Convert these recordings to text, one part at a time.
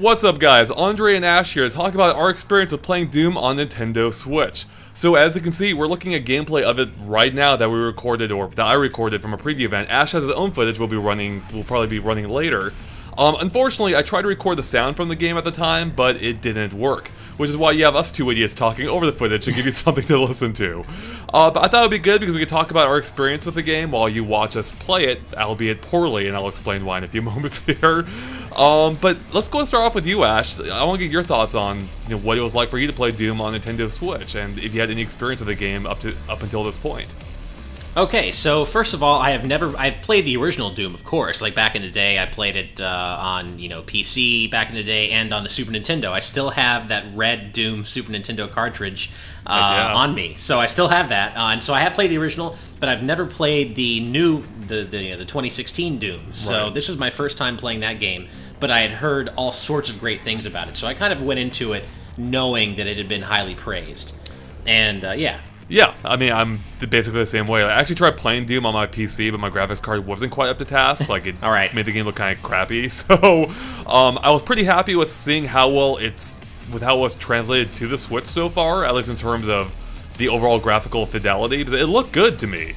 What's up guys, Andre and Ash here to talk about our experience with playing Doom on Nintendo Switch. So as you can see, we're looking at gameplay of it right now that we recorded, or that I recorded from a preview event. Ash has his own footage we'll probably be running later. Unfortunately, I tried to record the sound from the game at the time, but it didn't work, which is why you have us two idiots talking over the footage to give you something to listen to. But I thought it would be good because we could talk about our experience with the game while you watch us play it, albeit poorly, and I'll explain why in a few moments here. But let's go and start off with you, Ash. I want to get your thoughts on what it was like for you to play Doom on Nintendo Switch, and if you had any experience with the game up until this point. Okay, so first of all, I've played the original Doom, of course. Like back in the day, I played it on, PC back in the day and on the Super Nintendo. I still have that red Doom Super Nintendo cartridge on me, so I still have that. And so I have played the original, but I've never played the new, the 2016 Doom. So This was my first time playing that game, but I had heard all sorts of great things about it. So I kind of went into it knowing that it had been highly praised, and yeah. Yeah, I mean, I'm basically the same way. I actually tried playing Doom on my PC, but my graphics card wasn't quite up to task. Like, it made the game look kind of crappy. So, I was pretty happy with seeing how well it's translated to the Switch so far, at least in terms of the overall graphical fidelity. Because it looked good to me.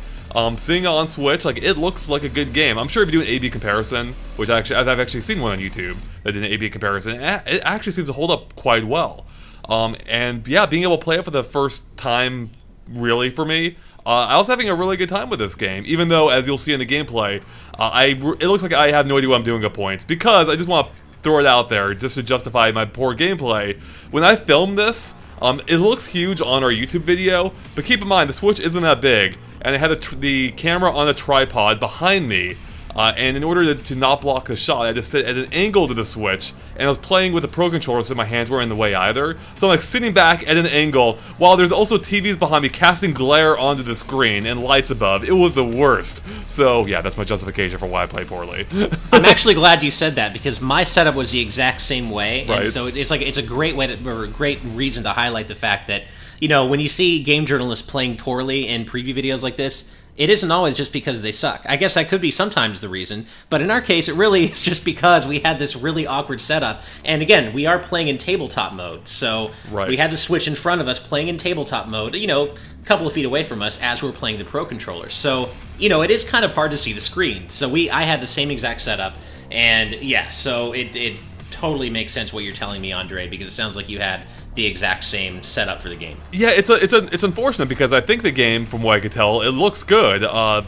Seeing it on Switch, like, it looks like a good game. I'm sure if you do an A/B comparison, which I've actually seen one on YouTube that did an A/B comparison, it actually seems to hold up quite well. And yeah, being able to play it for the first time, really, for me, I was having a really good time with this game, even though, as you'll see in the gameplay, it looks like I have no idea what I'm doing at points, because I just want to throw it out there just to justify my poor gameplay. When I filmed this, it looks huge on our YouTube video, but keep in mind, the Switch isn't that big, and I had the camera on a tripod behind me, and in order to not block the shot, I had to sit at an angle to the Switch, and I was playing with the Pro Controller so my hands weren't in the way either. So I'm like sitting back at an angle, while there's also TVs behind me casting glare onto the screen, and lights above. It was the worst. So yeah, that's my justification for why I play poorly. I'm actually glad you said that, because my setup was the exact same way, right. And so it's a great way or a great reason to highlight the fact that, when you see game journalists playing poorly in preview videos like this, it isn't always just because they suck. I guess that could be sometimes the reason, but in our case, it really is just because we had this really awkward setup. And again, we are playing in tabletop mode, so we had the Switch in front of us playing in tabletop mode, a couple of feet away from us as we're playing the Pro Controller. So, it is kind of hard to see the screen. So I had the same exact setup, and yeah, so it totally makes sense what you're telling me, Andre, because it sounds like you had the exact same setup for the game. Yeah, it's unfortunate because I think the game, from what I could tell, it looks good.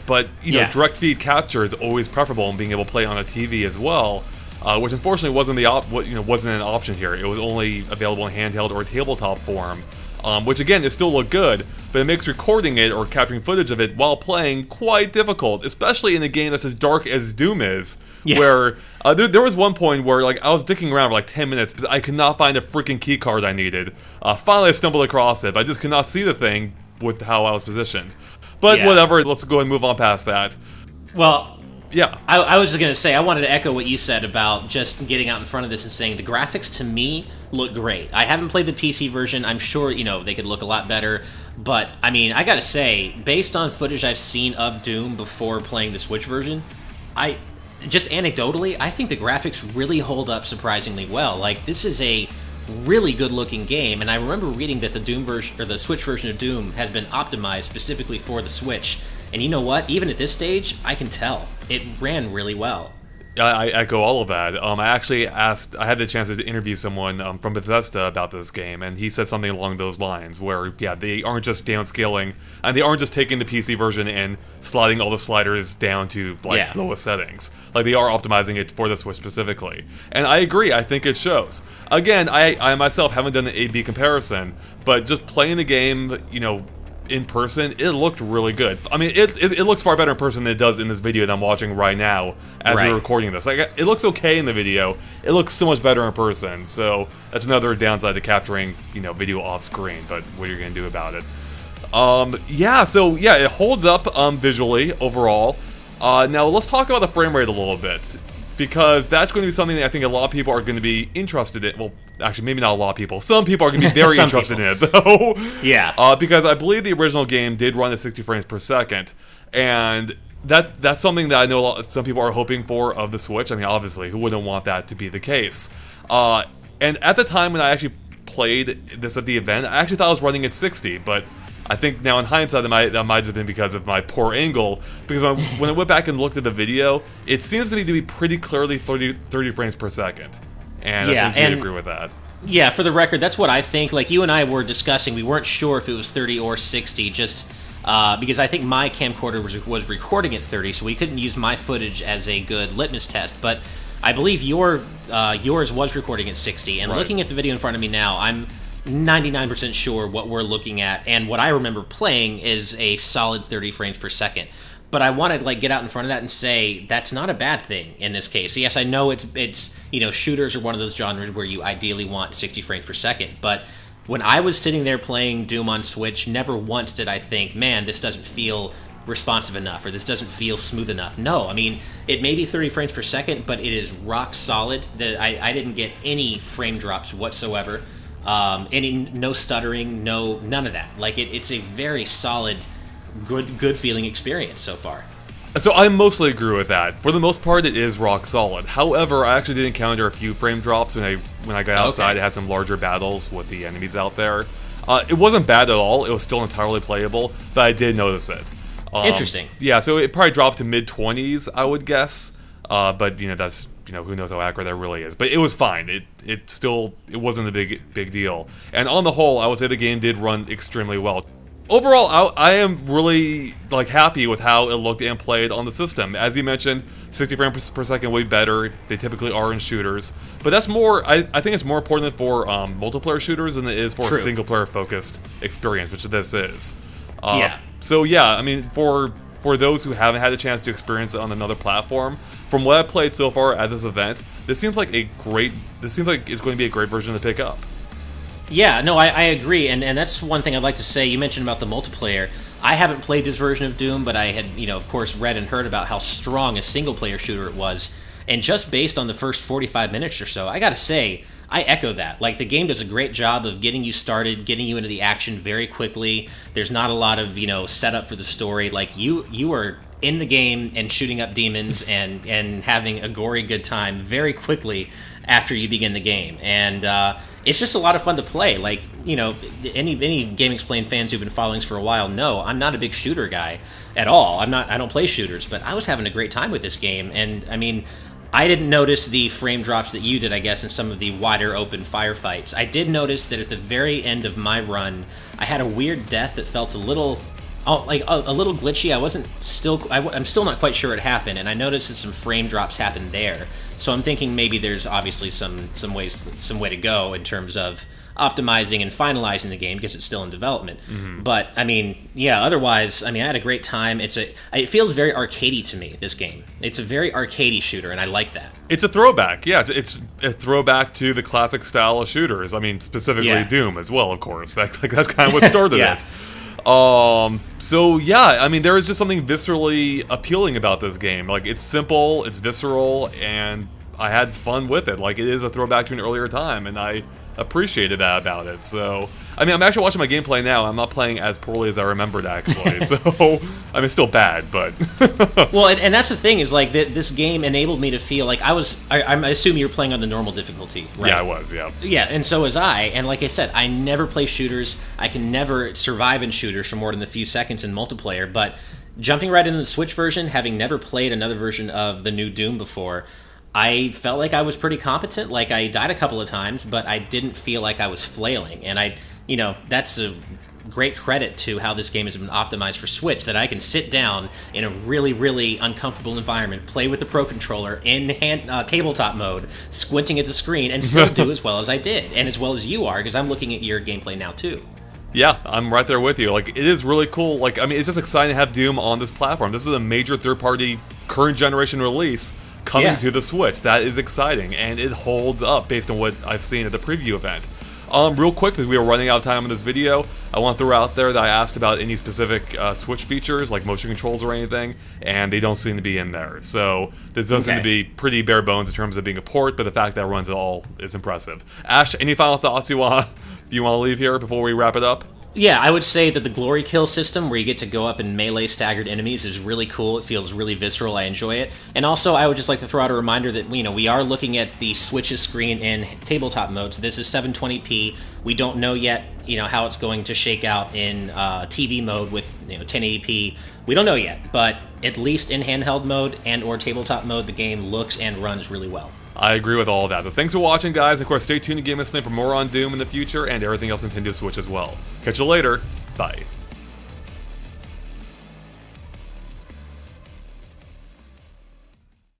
But direct feed capture is always preferable, and being able to play on a TV as well, which unfortunately wasn't an option here. It was only available in handheld or tabletop form. Which again, it still looked good, but it makes recording it or capturing footage of it while playing quite difficult, especially in a game that's as dark as Doom is, where there was one point where I was dicking around for like 10 minutes because I could not find a freaking key card I needed. Finally I stumbled across it, but I just could not see the thing with how I was positioned. But whatever, let's go and move on past that. Well, yeah, I was just going to say, I wanted to echo what you said about just getting out in front of this and saying the graphics to me look great. I haven't played the PC version. I'm sure, they could look a lot better. But, I mean, I got to say, based on footage I've seen of Doom before playing the Switch version, just anecdotally, I think the graphics really hold up surprisingly well. Like, this is a really good-looking game, and I remember reading that the Doom version, or the Switch version of Doom, has been optimized specifically for the Switch. And you know what? Even at this stage, I can tell. It ran really well. I echo all of that. I had the chance to interview someone from Bethesda about this game, and he said something along those lines, where, yeah, they aren't just downscaling, and they aren't just taking the PC version and sliding all the sliders down to, lowest settings. Like, they are optimizing it for the Switch specifically. And I agree, I think it shows. Again, I myself haven't done an A/B comparison, but just playing the game, in person, it looked really good. I mean, it looks far better in person than it does in this video that I'm watching right now as we're recording this. Like, it looks okay in the video. It looks so much better in person. So that's another downside to capturing, video off screen. But what are you gonna do about it? It holds up visually overall. Now let's talk about the frame rate a little bit, because that's going to be something that I think a lot of people are going to be interested in. Well, actually, maybe not a lot of people. Some people are going to be very interested in it, though. Yeah. Because I believe the original game did run at 60 frames per second, and that's something that I know some people are hoping for of the Switch. I mean, obviously, who wouldn't want that to be the case? And at the time when I actually played this at the event, I actually thought I was running at 60, but I think now in hindsight that might have been because of my poor angle, because when I went back and looked at the video, it seems to me to be pretty clearly 30 frames per second. And I think you'd agree with that. Yeah, for the record, that's what I think. Like, you and I were discussing, we weren't sure if it was 30 or 60, just because I think my camcorder was recording at 30, so we couldn't use my footage as a good litmus test, but I believe yours was recording at 60, and looking at the video in front of me now, I'm 99% sure what we're looking at, and what I remember playing is a solid 30 frames per second. But I want to like get out in front of that and say that's not a bad thing in this case. Yes, I know it's you know, shooters are one of those genres where you ideally want 60 frames per second, but when I was sitting there playing Doom on Switch, never once did I think, man, this doesn't feel responsive enough, or this doesn't feel smooth enough. No, I mean, it may be 30 frames per second, but it is rock solid. I didn't get any frame drops whatsoever. No stuttering, none of that. Like, it's a very solid, good feeling experience so far. So I mostly agree with that. For the most part, it is rock solid. However, I actually did encounter a few frame drops when I got outside. I had some larger battles with the enemies out there. It wasn't bad at all. It was still entirely playable, but I did notice it. Interesting. Yeah, so it probably dropped to mid-20s, I would guess. But, you know, that's, you know, who knows how accurate that really is. But it was fine. It wasn't a big deal. And on the whole, I would say the game did run extremely well. Overall, I am really like happy with how it looked and played on the system. As you mentioned, 60 frames per second way better. They typically are in shooters, but that's more. I think it's more important for multiplayer shooters than it is for a single-player focused experience, which this is. Yeah. So yeah, I mean, for those who haven't had a chance to experience it on another platform, from what I've played so far at this event, this seems like it's going to be a great version to pick up. Yeah, no, I agree, and that's one thing I'd like to say. You mentioned about the multiplayer. I haven't played this version of Doom, but I had, you know, of course, read and heard about how strong a single-player shooter it was, and just based on the first 45 minutes or so, I gotta say, I echo that. Like, the game does a great job of getting you started, getting you into the action very quickly. There's not a lot of, you know, setup for the story. Like, you are in the game and shooting up demons and having a gory good time very quickly after you begin the game, and it's just a lot of fun to play. Like, you know, any GameXplain fans who've been following us for a while know I'm not a big shooter guy at all. I don't play shooters, but I was having a great time with this game, and I mean, I didn't notice the frame drops that you did, I guess, in some of the wider open firefights. I did notice that at the very end of my run, I had a weird death that felt a little glitchy. I'm still not quite sure it happened, and I noticed that some frame drops happened there. So I'm thinking maybe there's obviously some way to go in terms of optimizing and finalizing the game because it's still in development. Mm-hmm. But I mean, yeah. Otherwise, I mean, I had a great time. It feels very arcadey to me. This game. It's a very arcadey shooter, and I like that. It's a throwback. Yeah, it's a throwback to the classic style of shooters. I mean, specifically Doom as well, of course. That's kind of what started it. So yeah, I mean, there is just something viscerally appealing about this game. Like, it's simple, it's visceral, and I had fun with it. Like, it is a throwback to an earlier time, and I appreciated that about it. So, I mean, I'm actually watching my gameplay now. I'm not playing as poorly as I remembered, actually. So, I mean, it's still bad, but... Well, and that's the thing, is like, this game enabled me to feel like I assume you're playing on the normal difficulty, right? Yeah, I was, yeah. Yeah, and so was I. And like I said, I never play shooters. I can never survive in shooters for more than a few seconds in multiplayer, but jumping right into the Switch version, having never played another version of the new Doom before, I felt like I was pretty competent. Like, I died a couple of times, but I didn't feel like I was flailing. And you know, that's a great credit to how this game has been optimized for Switch, that I can sit down in a really, really uncomfortable environment, play with the Pro Controller in tabletop mode, squinting at the screen, and still do as well as I did, and as well as you are, because I'm looking at your gameplay now too. Yeah, I'm right there with you. Like, it is really cool. Like, I mean, it's just exciting to have Doom on this platform. This is a major third-party, current generation release coming to the Switch. That is exciting, and it holds up based on what I've seen at the preview event. Real quick, because we are running out of time in this video, I want to throw out there that I asked about any specific Switch features, like motion controls or anything, and they don't seem to be in there. So this does seem to be pretty bare bones in terms of being a port, but the fact that it runs it all is impressive. Ash, any final thoughts you want to leave here before we wrap it up? Yeah, I would say that the glory kill system, where you get to go up and melee staggered enemies, is really cool. It feels really visceral. I enjoy it. And also, I would just like to throw out a reminder that we are looking at the Switch's screen in tabletop mode. So this is 720p. We don't know yet, how it's going to shake out in TV mode with 1080p. We don't know yet, but at least in handheld mode and/or tabletop mode, the game looks and runs really well. I agree with all of that. So thanks for watching, guys. Of course, stay tuned to GameXplain for more on Doom in the future and everything else Nintendo Switch as well. Catch you later. Bye.